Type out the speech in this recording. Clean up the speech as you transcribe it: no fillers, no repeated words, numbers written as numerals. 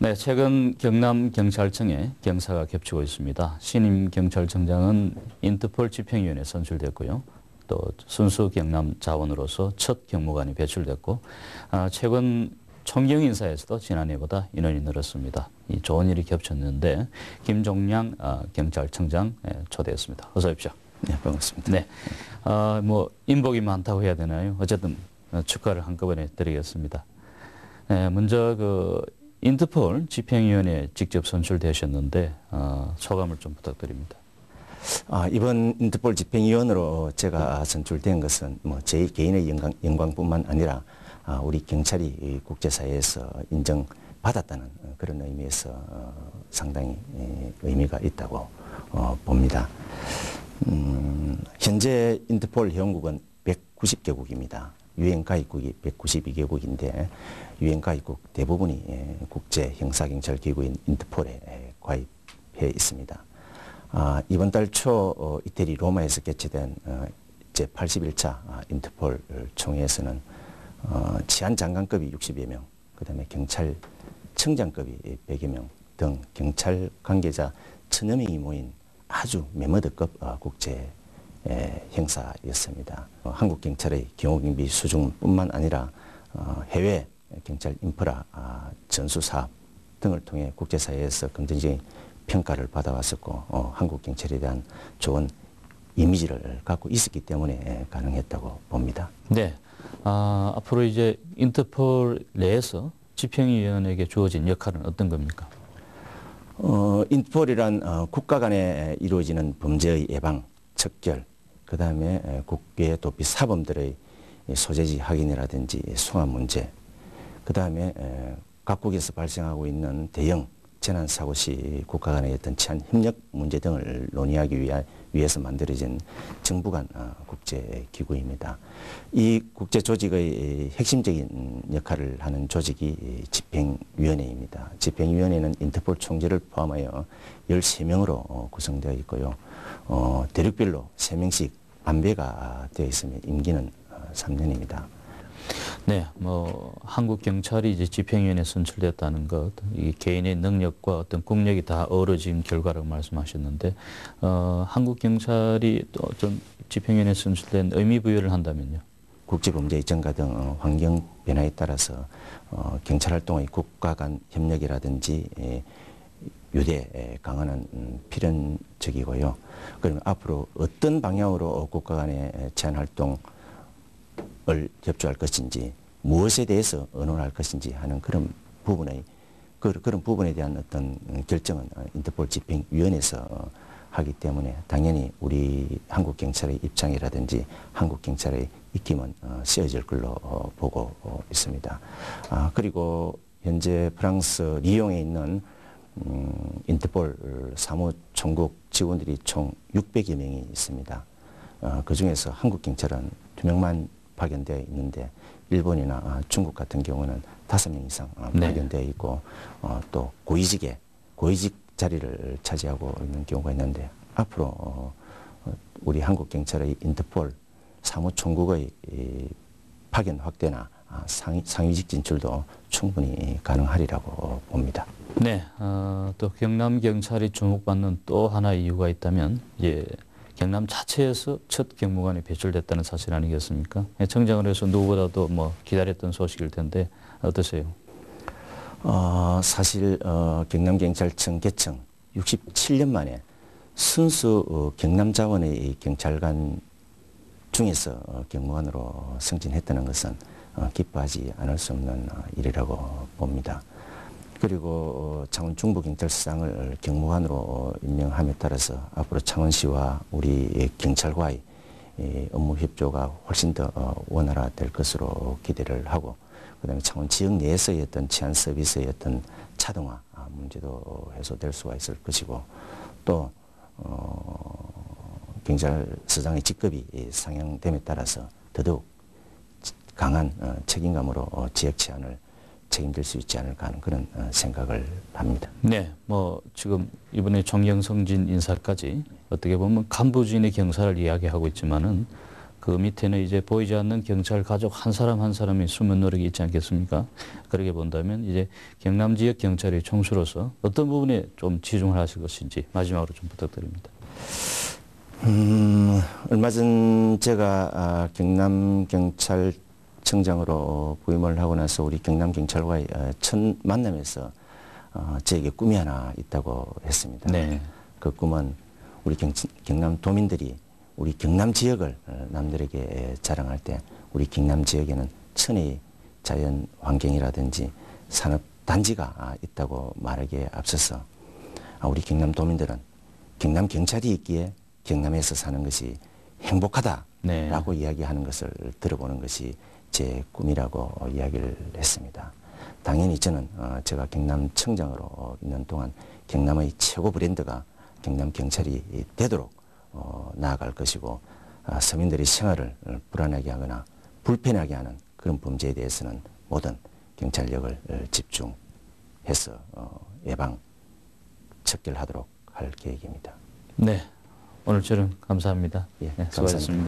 네, 최근 경남경찰청에 경사가 겹치고 있습니다. 신임 경찰청장은 인터폴 집행위원회에 선출됐고요. 또 순수 경남 자원으로서 첫 경무관이 배출됐고, 최근 총경 인사에서도 지난해보다 인원이 늘었습니다. 이 좋은 일이 겹쳤는데 김종량 경찰청장 초대했습니다. 어서 오십시오. 네, 반갑습니다. 네, 뭐 인복이 많다고 해야 되나요? 어쨌든 축하를 한꺼번에 드리겠습니다. 네, 먼저 인터폴 집행위원회에 직접 선출되셨는데 소감을 좀 부탁드립니다. 이번 인터폴 집행위원으로 제가 선출된 것은 뭐 제 개인의 영광뿐만 아니라 우리 경찰이 국제사회에서 인정받았다는 그런 의미에서 상당히 의미가 있다고 봅니다. 현재 인터폴 회원국은 190개국입니다. 유엔 가입국이 192개국인데 유엔 가입국 대부분이 국제 형사경찰기구인 인터폴에 가입해 있습니다. 이번 달 초 이태리 로마에서 개최된 제81차 인터폴 총회에서는 치안장관급이 60여 명, 그 다음에 경찰청장급이 100여 명 등 경찰 관계자 1000여 명이 모인 아주 메머드급 국제 행사였습니다. 한국 경찰의 경호경비 수준뿐만 아니라 해외 경찰 인프라 전수 사업 등을 통해 국제사회에서 긍정적인 평가를 받아왔었고 한국 경찰에 대한 좋은 이미지를 갖고 있었기 때문에 가능했다고 봅니다. 네, 앞으로 이제 인터폴 내에서 집행위원에게 주어진 역할은 어떤 겁니까? 인터폴이란 국가 간에 이루어지는 범죄의 예방, 척결, 그 다음에 국외 도피 사범들의 소재지 확인이라든지 송환 문제, 그 다음에 각국에서 발생하고 있는 대형 재난사고 시 국가 간의 어떤 치안 협력 문제 등을 논의하기 위해서 만들어진 정부 간 국제기구입니다. 이 국제조직의 핵심적인 역할을 하는 조직이 집행위원회입니다. 집행위원회는 인터폴 총재를 포함하여 13명으로 구성되어 있고요. 대륙별로 3명씩 안배가 되어 있으며 임기는 3년입니다. 네, 뭐 한국 경찰이 이제 집행위원회에 선출됐다는 것, 이 개인의 능력과 어떤 국력이 다 어우러진 결과라고 말씀하셨는데, 한국 경찰이 또 좀 집행위원회에 선출된 의미 부여를 한다면요? 국제범죄의 증가 등 환경 변화에 따라서 경찰 활동의 국가 간 협력이라든지 유대 강화는 필연적이고요. 그러면 앞으로 어떤 방향으로 국가 간의 치안 활동을 협조할 것인지, 무엇에 대해서 의논할 것인지 하는 그런 부분에 대한 어떤 결정은 인터폴 집행위원회에서 하기 때문에 당연히 우리 한국 경찰의 입장이라든지 한국 경찰의 입김은 쓰여질 걸로 보고 있습니다. 그리고 현재 프랑스 리옹에 있는 인터폴 사무총국 직원들이 총 600여 명이 있습니다. 그 중에서 한국 경찰은 2명만 파견되어 있는데 일본이나 중국 같은 경우는 5명 이상 파견되어 있고 또 고위직 자리를 차지하고 있는 경우가 있는데 앞으로 우리 한국 경찰의 인터폴 사무총국의 파견 확대나 상위직 진출도 충분히 가능하리라고 봅니다. 네, 또 경남 경찰이 주목받는 또 하나의 이유가 있다면 이제 경남 자체에서 첫 경무관이 배출됐다는 사실 아니겠습니까? 청장을 해서 누구보다도 뭐 기다렸던 소식일 텐데 어떠세요? 사실 경남경찰청 개청 67년 만에 순수 경남 자원의 경찰관 중에서 경무관으로 승진했다는 것은 기뻐하지 않을 수 없는 일이라고 봅니다. 그리고 창원 중부경찰서장을 경무관으로 임명함에 따라서 앞으로 창원시와 우리 경찰과의 업무 협조가 훨씬 더 원활화될 것으로 기대를 하고, 그다음에 창원 지역 내에서의 어떤 치안 서비스의 어떤 차등화 문제도 해소될 수가 있을 것이고, 또 경찰서장의 직급이 상향됨에 따라서 더더욱 강한 책임감으로 지역 치안을 책임질 수 있지 않을까 하는 그런 생각을 합니다. 네, 뭐 지금 이번에 정경성진 인사까지 어떻게 보면 간부진의 경사를 이야기하고 있지만은 그 밑에는 이제 보이지 않는 경찰 가족 한 사람 한 사람이 숨은 노력이 있지 않겠습니까? 그렇게 본다면 이제 경남 지역 경찰의 총수로서 어떤 부분에 좀 치중을 하실 것인지 마지막으로 좀 부탁드립니다. 얼마 전 제가 경남경찰청장으로 부임을 하고 나서 우리 경남경찰과의 첫 만남에서 저에게 꿈이 하나 있다고 했습니다. 네. 그 꿈은 우리 경남 도민들이 우리 경남 지역을 남들에게 자랑할 때 우리 경남 지역에는 천혜의 자연 환경이라든지 산업 단지가 있다고 말하기에 앞서서 우리 경남 도민들은 경남 경찰이 있기에 경남에서 사는 것이 행복하다라고 네. 이야기하는 것을 들어보는 것이 제 꿈이라고 이야기를 했습니다. 당연히 저는 제가 경남청장으로 있는 동안 경남의 최고 브랜드가 경남경찰이 되도록 나아갈 것이고 서민들의 생활을 불안하게 하거나 불편하게 하는 그런 범죄에 대해서는 모든 경찰력을 집중해서 예방, 척결하도록 할 계획입니다. 네. 오늘 저는 감사합니다. 예, 네, 수고하셨습니다.